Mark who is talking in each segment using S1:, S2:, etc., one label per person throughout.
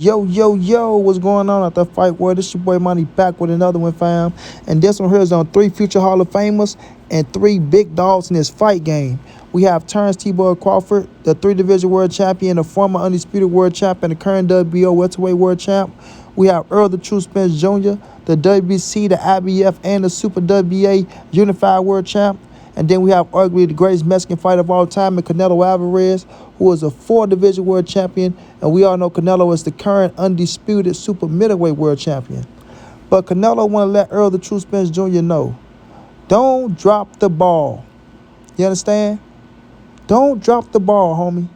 S1: Yo, yo, yo, what's going on at the fight world? This your boy Money back with another one, fam. And this one here is on 3 future Hall of Famers and 3 big dogs in this fight game. We have Terrence T-Boy Crawford, the 3 division world champion, the former undisputed world champion, the current WBO welterweight world champ. We have Errol the True Spence Jr., the WBC, the IBF, and the Super WBA unified world champ. And then we have arguably the greatest Mexican fighter of all time, and Canelo Alvarez, who is a 4 division world champion. And we all know Canelo is the current undisputed super middleweight world champion. But Canelo want to let Errol the True Spence Jr. know, don't drop the ball. You understand? Don't drop the ball, homie.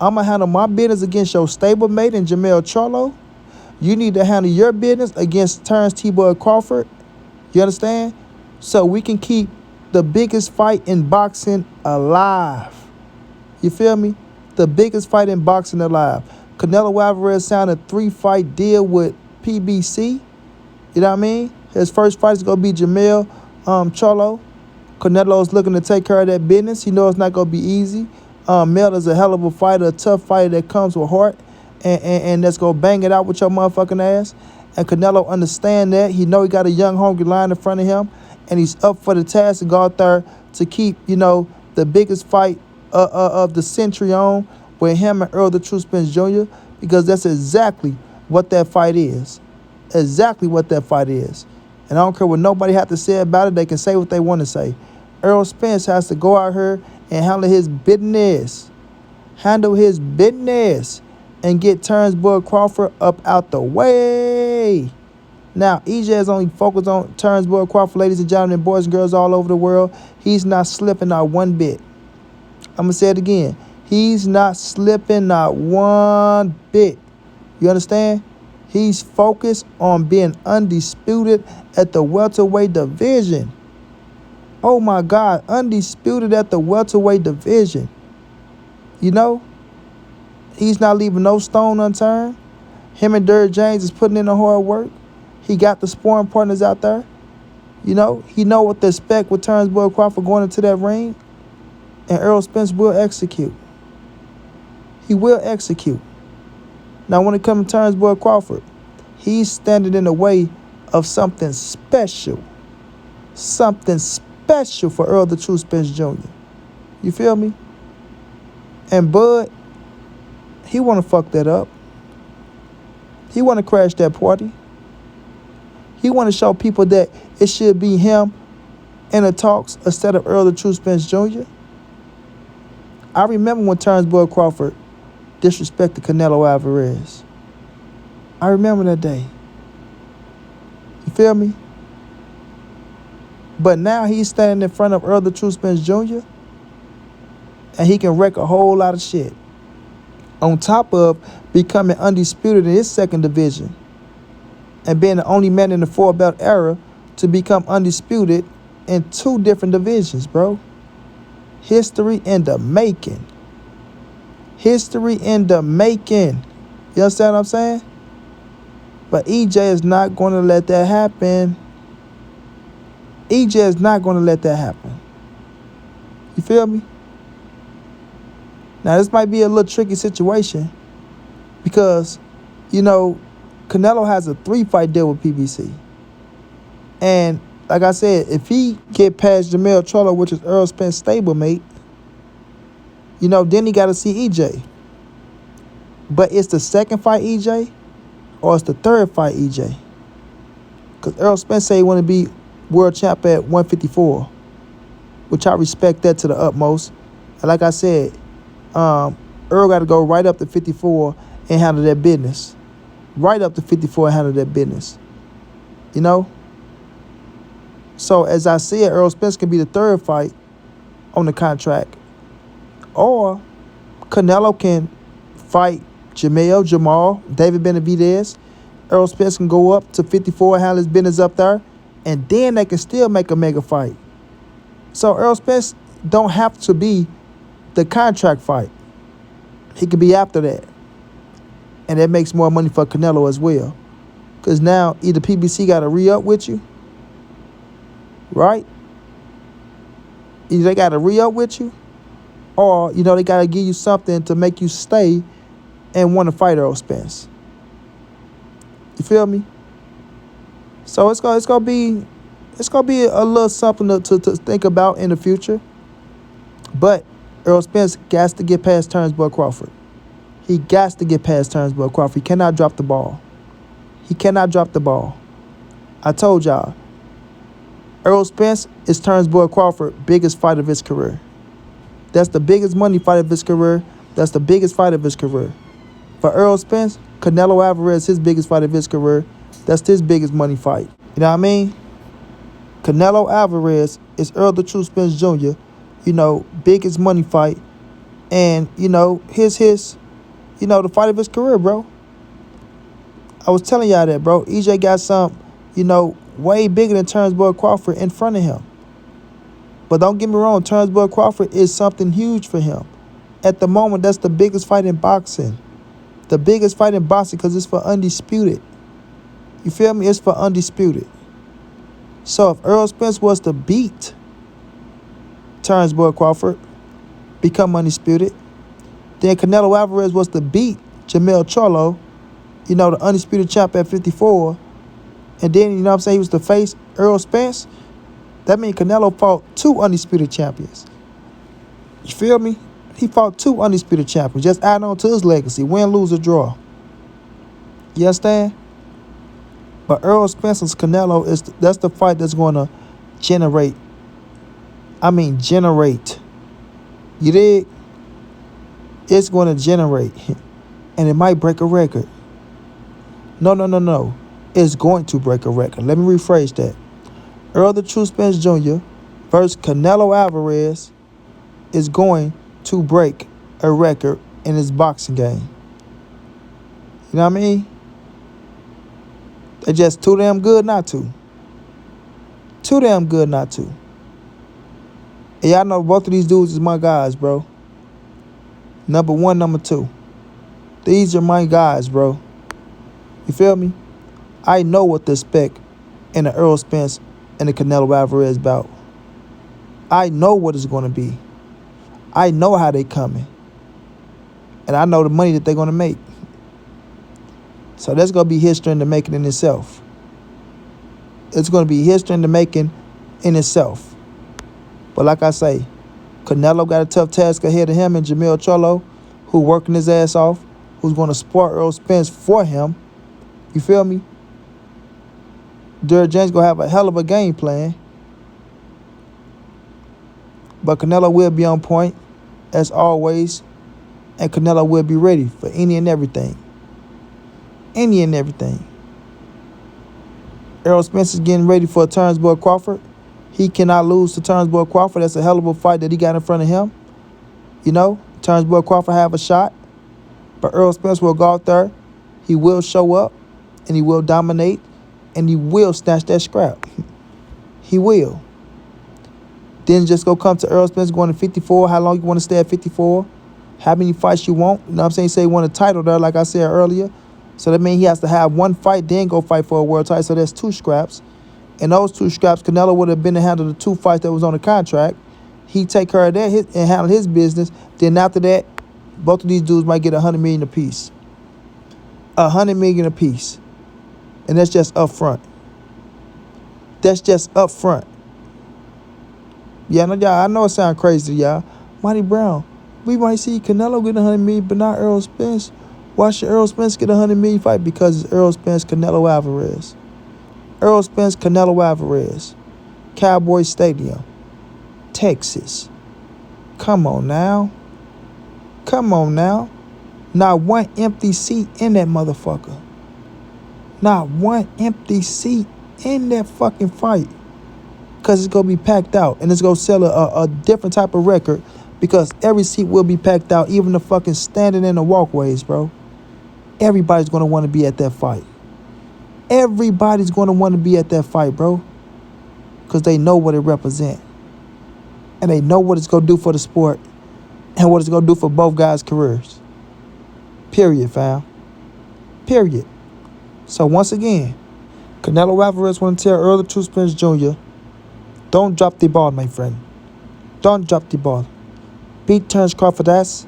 S1: I'm going to handle my business against your stablemate and Jamel Charlo. You need to handle your business against Terrence T-Boy Crawford. You understand? So we can keep the biggest fight in boxing alive. You feel me? The biggest fight in boxing alive. Canelo Alvarez signed a 3-fight deal with PBC. You know what I mean? His first fight is going to be Jamel Charlo. Canelo's looking to take care of that business. He knows it's not going to be easy. Mel is a hell of a fighter, a tough fighter that comes with heart and that's going to bang it out with your motherfucking ass. And Canelo understand that. He know he got a young hungry lion in front of him, and he's up for the task to go out there to keep, the biggest fight of the century on with him and Errol the True Spence Jr., because that's exactly what that fight is. Exactly what that fight is. And I don't care what nobody have to say about it. They can say what they want to say. Errol Spence has to go out here and handle his business. Handle his business and get Terrence Boy Crawford up out the way. Now, EJ is only focused on Terrence Boy Crawford, ladies and gentlemen, boys and girls all over the world. He's not slipping not one bit. I'm going to say it again. He's not slipping not one bit. You understand? He's focused on being undisputed at the welterweight division. Oh, my God. Undisputed at the welterweight division. You know? He's not leaving no stone unturned. Him and Derrick James is putting in the hard work. He got the sparring partners out there. He know what to expect with Terrence Boy Crawford going into that ring. And Errol Spence will execute. He will execute. Now, when it comes to Terrence Boy Crawford, he's standing in the way of something special. Something special for Errol the True Spence Jr. You feel me? And Bud, he want to fuck that up. He want to crash that party. He want to show people that it should be him in the talks instead of Errol the True Spence Jr. I remember when Terrence Boy Crawford disrespected Canelo Alvarez. I remember that day. You feel me? But now he's standing in front of Errol the True Spence Jr. and he can wreck a whole lot of shit. On top of becoming undisputed in his second division and being the only man in the 4-belt era to become undisputed in 2 different divisions, bro. History in the making. History in the making. You understand what I'm saying? But EJ is not going to let that happen. EJ is not going to let that happen. You feel me? Now, this might be a little tricky situation because, Canelo has a 3-fight deal with PBC. And like I said, if he get past Jamel Charlo, which is Errol Spence's stablemate, then he got to see EJ. But it's the second fight EJ or it's the third fight EJ? Because Errol Spence say he want to be world champ at 154, which I respect that to the utmost. And like I said, Earl got to go right up to 54 and handle that business. Right up to 54 and handle that business. So as I said, Errol Spence can be the third fight on the contract. Or Canelo can fight Jamal, David Benavidez. Errol Spence can go up to 54 and handle his business up there. And then they can still make a mega fight. So Errol Spence don't have to be the contract fight. He could be after that. And that makes more money for Canelo as well. Because now either PBC got to re-up with you, right? Either they got to re-up with you, or, they got to give you something to make you stay and want to fight Errol Spence. You feel me? So it's gonna be a little something to think about in the future. But Errol Spence got to get past Turnbull Crawford. He got to get past Turnbull Crawford. He cannot drop the ball. He cannot drop the ball. I told y'all, Errol Spence is Turnbull Crawford's biggest fight of his career. That's the biggest money fight of his career. That's the biggest fight of his career. For Errol Spence, Canelo Alvarez, his biggest fight of his career. That's his biggest money fight. You know what I mean? Canelo Alvarez is Errol the True Spence Jr., biggest money fight. And, his the fight of his career, bro. I was telling y'all that, bro. EJ got some, way bigger than Turnbull Crawford in front of him. But don't get me wrong, Turnbull Crawford is something huge for him. At the moment, that's the biggest fight in boxing. The biggest fight in boxing because it's for undisputed. You feel me? It's for undisputed. So if Errol Spence was to beat Turnbull Crawford, become undisputed, then Canelo Alvarez was to beat Jamel Charlo, the undisputed champ at 54, and then, he was to face Errol Spence, that means Canelo fought 2 undisputed champions. You feel me? He fought 2 undisputed champions, just adding on to his legacy, win, lose, or draw. You understand? But Errol Spence's Canelo, that's the fight that's going to generate. You dig? It's going to generate. And it might break a record. No. It's going to break a record. Let me rephrase that. Errol the True Spence Jr. versus Canelo Alvarez is going to break a record in his boxing game. You know what I mean? They're just too damn good not to. Too damn good not to. And y'all know both of these dudes is my guys, bro. Number 1, number 2. These are my guys, bro. You feel me? I know what to expect in the Errol Spence and the Canelo Alvarez bout. I know what it's going to be. I know how they coming. And I know the money that they're going to make. So that's going to be history in the making in itself. It's going to be history in the making in itself. But like I say, Canelo got a tough task ahead of him and Jamel Charlo, who working his ass off, who's going to support Errol Spence for him. You feel me? Derrick James going to have a hell of a game plan. But Canelo will be on point, as always. And Canelo will be ready for any and everything. Any and everything. Errol Spence is getting ready for Turnbull Crawford. He cannot lose to Turnbull Crawford. That's a hell of a fight that he got in front of him. Turnbull Crawford have a shot. But Errol Spence will go out there. He will show up. And he will dominate. And he will snatch that scrap. He will. Then just go come to Errol Spence going to 54. How long you want to stay at 54? How many fights you want? You know what I'm saying? Say he want a title there, like I said earlier. So that means he has to have 1 fight, then go fight for a world title. So that's 2 scraps. And those 2 scraps, Canelo would have been to handle the 2 fights that was on the contract. He take care of that and handle his business. Then after that, both of these dudes might get $100 million apiece. $100 million apiece. And that's just up front. That's just up front. Yeah, I know it sounds crazy to y'all. Montray-Brown, we might see Canelo get $100 million, but not Errol Spence. Why should Errol Spence get $100 million fight? Because it's Errol Spence, Canelo Alvarez. Errol Spence, Canelo Alvarez. Cowboy Stadium. Texas. Come on now. Come on now. Not 1 empty seat in that motherfucker. Not 1 empty seat in that fucking fight. Because it's going to be packed out. And it's going to sell a different type of record. Because every seat will be packed out. Even the fucking standing in the walkways, bro. Everybody's going to want to be at that fight. Everybody's going to want to be at that fight, bro. Because they know what it represents. And they know what it's going to do for the sport. And what it's going to do for both guys' careers. Period, fam. Period. So once again, Canelo Alvarez want to tell Errol the True Spence Jr., don't drop the ball, my friend. Don't drop the ball. Beat Terence Crawford ass,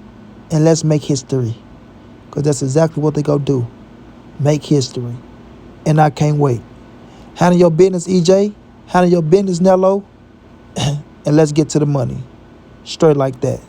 S1: and let's make history. Because that's exactly what they go do. Make history. and I can't wait. Handle your business, EJ. Handle your business, Nello. And let's get to the money. Straight like that.